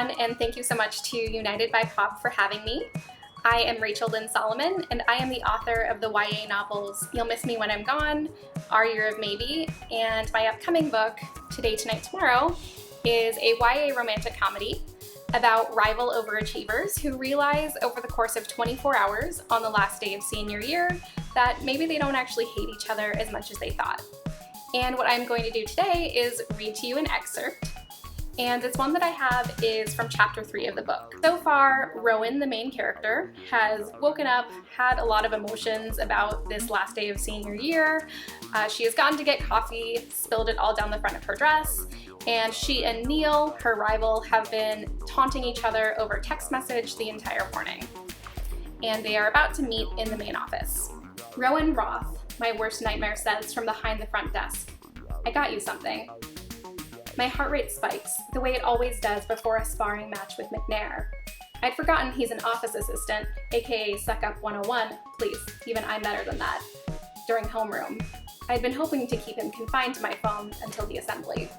everyone, and thank you so much to United by Pop for having me. I am Rachel Lynn Solomon, and I am the author of the YA novels You'll Miss Me When I'm Gone, Our Year of Maybe, and my upcoming book, Today, Tonight, Tomorrow, is a YA romantic comedy about rival overachievers who realize over the course of 24 hours on the last day of senior year that maybe they don't actually hate each other as much as they thought. And what I'm going to do today is read to you an excerpt. And this one that I have is from chapter 3 of the book. So far, Rowan, the main character, has woken up, had a lot of emotions about this last day of senior year. She has gone to get coffee, spilled it all down the front of her dress, and she and Neil, her rival, have been taunting each other over text message the entire morning. And they are about to meet in the main office. Rowan Roth, my worst nightmare, says from behind the front desk, "I got you something." My heart rate spikes, the way it always does before a sparring match with McNair. I'd forgotten he's an office assistant, aka Suck Up 101, please, even I'm better than that, during homeroom. I'd been hoping to keep him confined to my phone until the assembly.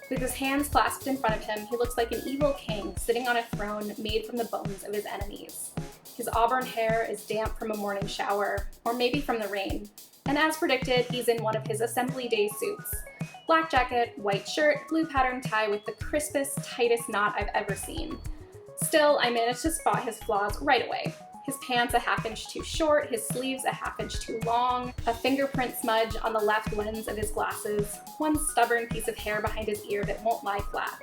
With his hands clasped in front of him, he looks like an evil king sitting on a throne made from the bones of his enemies. His auburn hair is damp from a morning shower, or maybe from the rain, and as predicted, he's in one of his assembly day suits. Black jacket, white shirt, blue pattern tie with the crispest, tightest knot I've ever seen. Still, I managed to spot his flaws right away. His pants a half-inch too short, his sleeves a half-inch too long, a fingerprint smudge on the left lens of his glasses, one stubborn piece of hair behind his ear that won't lie flat.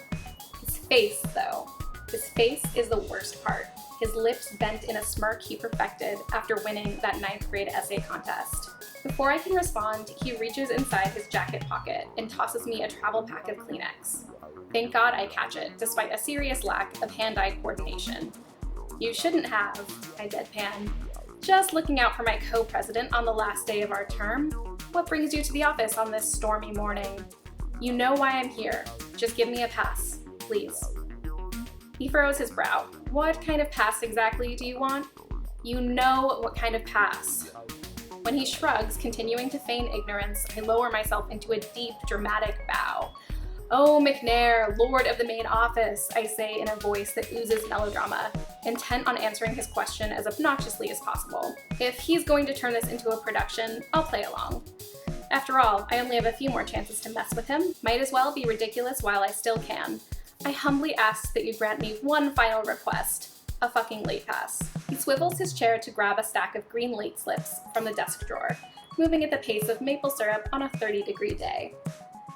His face, though. His face is the worst part. His lips bent in a smirk he perfected after winning that 9th grade essay contest. Before I can respond, he reaches inside his jacket pocket and tosses me a travel pack of Kleenex. Thank God I catch it, despite a serious lack of hand-eye coordination. "You shouldn't have," I deadpan. "Just looking out for my co-president on the last day of our term. What brings you to the office on this stormy morning? You know why I'm here. Just give me a pass, please." He furrows his brow. "What kind of pass exactly do you want?" "You know what kind of pass." When he shrugs, continuing to feign ignorance, I lower myself into a deep, dramatic bow. "Oh, McNair, lord of the main office," I say in a voice that oozes melodrama, intent on answering his question as obnoxiously as possible. If he's going to turn this into a production, I'll play along. After all, I only have a few more chances to mess with him. Might as well be ridiculous while I still can. I humbly ask that you grant me one final request. A fucking late pass. He swivels his chair to grab a stack of green late slips from the desk drawer, moving at the pace of maple syrup on a 30-degree day.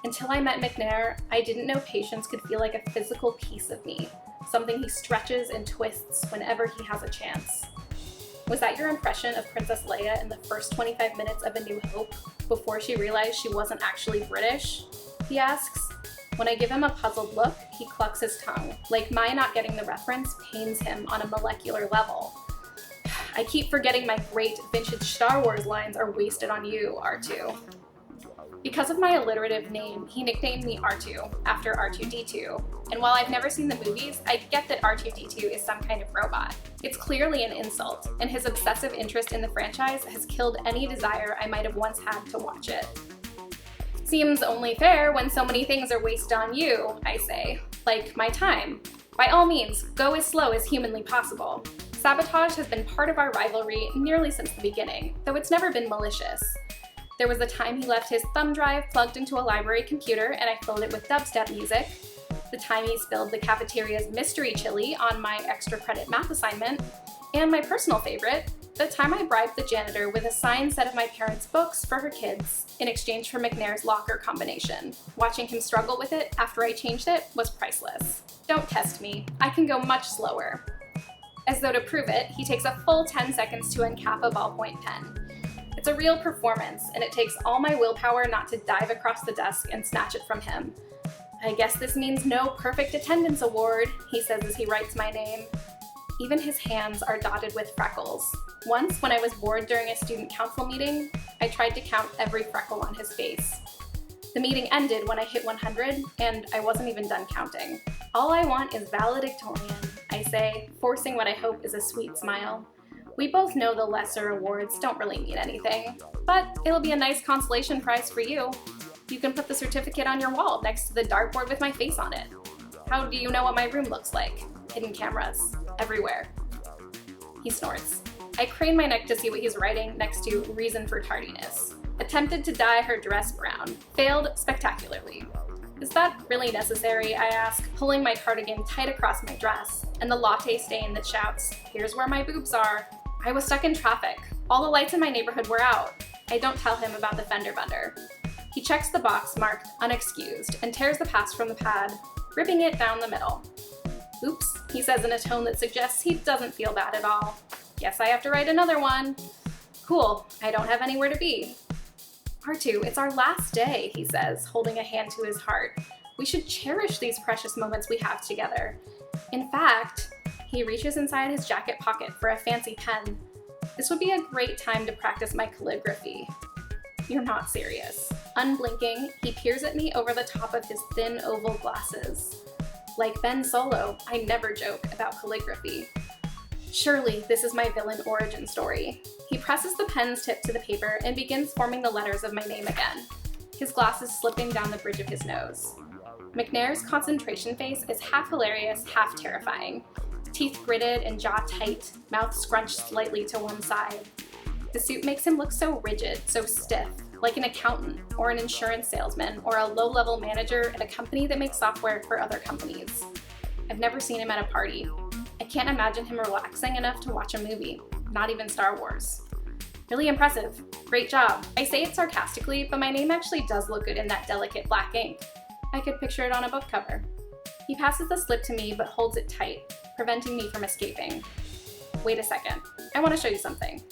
Until I met McNair, I didn't know patience could feel like a physical piece of me, something he stretches and twists whenever he has a chance. Was that your impression of Princess Leia in the first 25 minutes of A New Hope, before she realized she wasn't actually British? He asks. When I give him a puzzled look, he clucks his tongue, like my not getting the reference pains him on a molecular level. I keep forgetting my great vintage Star Wars lines are wasted on you, R2. Because of my alliterative name, he nicknamed me R2, after R2-D2, and while I've never seen the movies, I get that R2-D2 is some kind of robot. It's clearly an insult, and his obsessive interest in the franchise has killed any desire I might have once had to watch it. "Seems only fair when so many things are wasted on you," I say, "like my time. By all means, go as slow as humanly possible." Sabotage has been part of our rivalry nearly since the beginning, though it's never been malicious. There was the time he left his thumb drive plugged into a library computer and I filled it with dubstep music, the time he spilled the cafeteria's mystery chili on my extra credit math assignment, and my personal favorite, the time I bribed the janitor with a signed set of my parents' books for her kids in exchange for McNair's locker combination. Watching him struggle with it after I changed it was priceless. Don't test me. I can go much slower. As though to prove it, he takes a full 10 seconds to uncap a ballpoint pen. It's a real performance, and it takes all my willpower not to dive across the desk and snatch it from him. "I guess this means no perfect attendance award," he says as he writes my name. Even his hands are dotted with freckles. Once, when I was bored during a student council meeting, I tried to count every freckle on his face. The meeting ended when I hit 100, and I wasn't even done counting. "All I want is valedictorian," I say, forcing what I hope is a sweet smile. We both know the lesser awards don't really mean anything, but it'll be a nice consolation prize for you. You can put the certificate on your wall next to the dartboard with my face on it. How do you know what my room looks like? Hidden cameras. Everywhere. He snorts. I crane my neck to see what he's writing next to reason for tardiness. Attempted to dye her dress brown. Failed spectacularly. Is that really necessary, I ask, pulling my cardigan tight across my dress, and the latte stain that shouts, "Here's where my boobs are." I was stuck in traffic. All the lights in my neighborhood were out. I don't tell him about the fender bender. He checks the box marked unexcused and tears the pass from the pad, ripping it down the middle. "Oops," he says in a tone that suggests he doesn't feel bad at all. "Guess I have to write another one." "Cool, I don't have anywhere to be." "R2, it's our last day," he says, holding a hand to his heart. "We should cherish these precious moments we have together. In fact," he reaches inside his jacket pocket for a fancy pen. "This would be a great time to practice my calligraphy." You're not serious. Unblinking, he peers at me over the top of his thin oval glasses. Like Ben Solo, I never joke about calligraphy. Surely this is my villain origin story. He presses the pen's tip to the paper and begins forming the letters of my name again, his glasses slipping down the bridge of his nose. McNair's concentration face is half hilarious, half terrifying. Teeth gritted and jaw tight, mouth scrunched slightly to one side. The suit makes him look so rigid, so stiff, like an accountant or an insurance salesman or a low-level manager at a company that makes software for other companies. I've never seen him at a party. I can't imagine him relaxing enough to watch a movie, not even Star Wars. Really impressive. Great job. I say it sarcastically, but my name actually does look good in that delicate black ink. I could picture it on a book cover. He passes the slip to me but holds it tight, preventing me from escaping. "Wait a second. I want to show you something."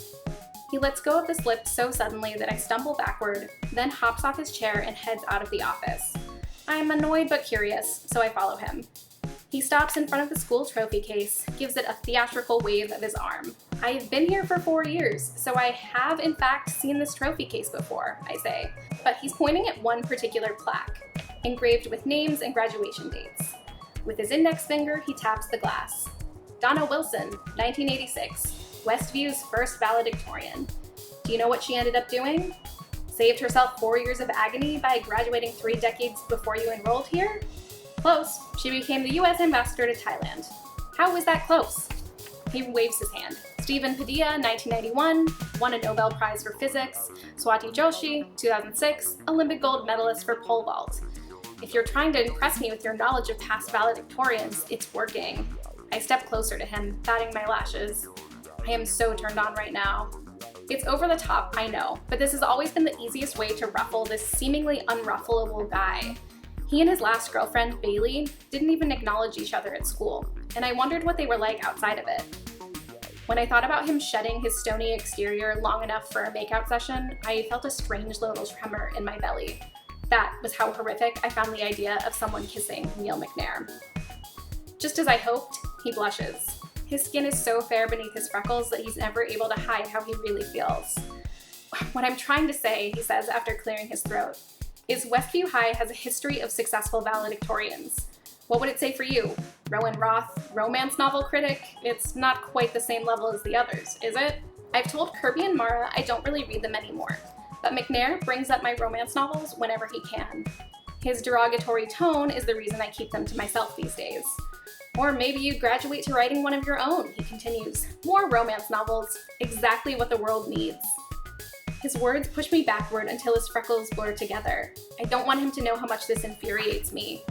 He lets go of the slip so suddenly that I stumble backward, then hops off his chair and heads out of the office. I'm annoyed but curious, so I follow him. He stops in front of the school trophy case, gives it a theatrical wave of his arm. "I've been here for 4 years, so I have in fact seen this trophy case before," I say. But he's pointing at one particular plaque, engraved with names and graduation dates. With his index finger, he taps the glass. "Donna Wilson, 1986, Westview's first valedictorian." Do you know what she ended up doing? Saved herself 4 years of agony by graduating 3 decades before you enrolled here? Close. She became the US ambassador to Thailand. How was that close? He waves his hand. Stephen Padilla, 1991, won a Nobel Prize for Physics. Swati Joshi, 2006, Olympic gold medalist for pole vault. If you're trying to impress me with your knowledge of past valedictorians, it's working. I step closer to him, batting my lashes. I am so turned on right now. It's over the top, I know, but this has always been the easiest way to ruffle this seemingly unruffleable guy. He and his last girlfriend, Bailey, didn't even acknowledge each other at school, and I wondered what they were like outside of it. When I thought about him shedding his stony exterior long enough for a makeout session, I felt a strange little tremor in my belly. That was how horrific I found the idea of someone kissing Neil McNair. Just as I hoped, he blushes. His skin is so fair beneath his freckles that he's never able to hide how he really feels. "What I'm trying to say," he says after clearing his throat, "is Westview High has a history of successful valedictorians. What would it say for you? Rowan Roth, romance novel critic? It's not quite the same level as the others, is it? I've told Kirby and Mara I don't really read them anymore, but McNair brings up my romance novels whenever he can. His derogatory tone is the reason I keep them to myself these days. Or maybe you graduate to writing one of your own," he continues. "More romance novels, exactly what the world needs." His words push me backward until his freckles blur together. I don't want him to know how much this infuriates me.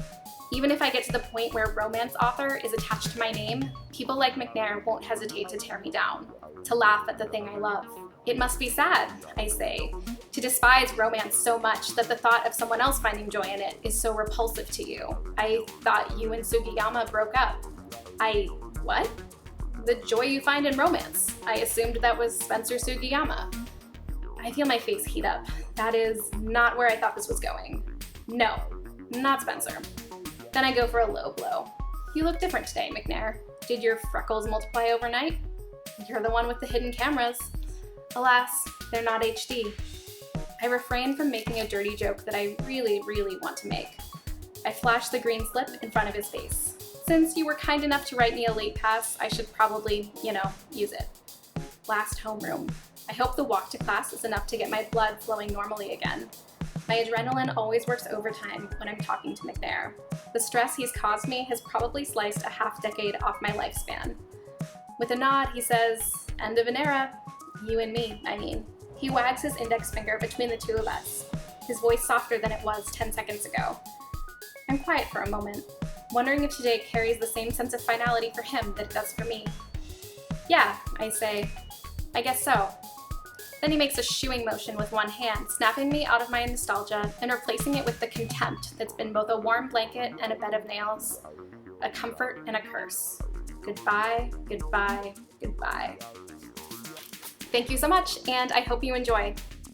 Even if I get to the point where romance author is attached to my name, people like McNair won't hesitate to tear me down, to laugh at the thing I love. "It must be sad," I say, "to despise romance so much that the thought of someone else finding joy in it is so repulsive to you. I thought you and Sugiyama broke up." What? "The joy you find in romance. I assumed that was Spencer Sugiyama." I feel my face heat up. That is not where I thought this was going. "No, not Spencer." Then I go for a low blow. "You look different today, McNair. Did your freckles multiply overnight? You're the one with the hidden cameras." Alas, they're not HD. I refrain from making a dirty joke that I really want to make. I flash the green slip in front of his face. "Since you were kind enough to write me a late pass, I should probably, use it." Last homeroom. I hope the walk to class is enough to get my blood flowing normally again. My adrenaline always works overtime when I'm talking to McNair. The stress he's caused me has probably sliced a half-decade off my lifespan. With a nod, he says, "End of an era. You and me, I mean." He wags his index finger between the two of us, his voice softer than it was 10 seconds ago. I'm quiet for a moment, wondering if today carries the same sense of finality for him that it does for me. "Yeah," I say. "I guess so." Then he makes a shooing motion with one hand, snapping me out of my nostalgia and replacing it with the contempt that's been both a warm blanket and a bed of nails, a comfort and a curse. Goodbye, goodbye, goodbye. Thank you so much, and I hope you enjoy.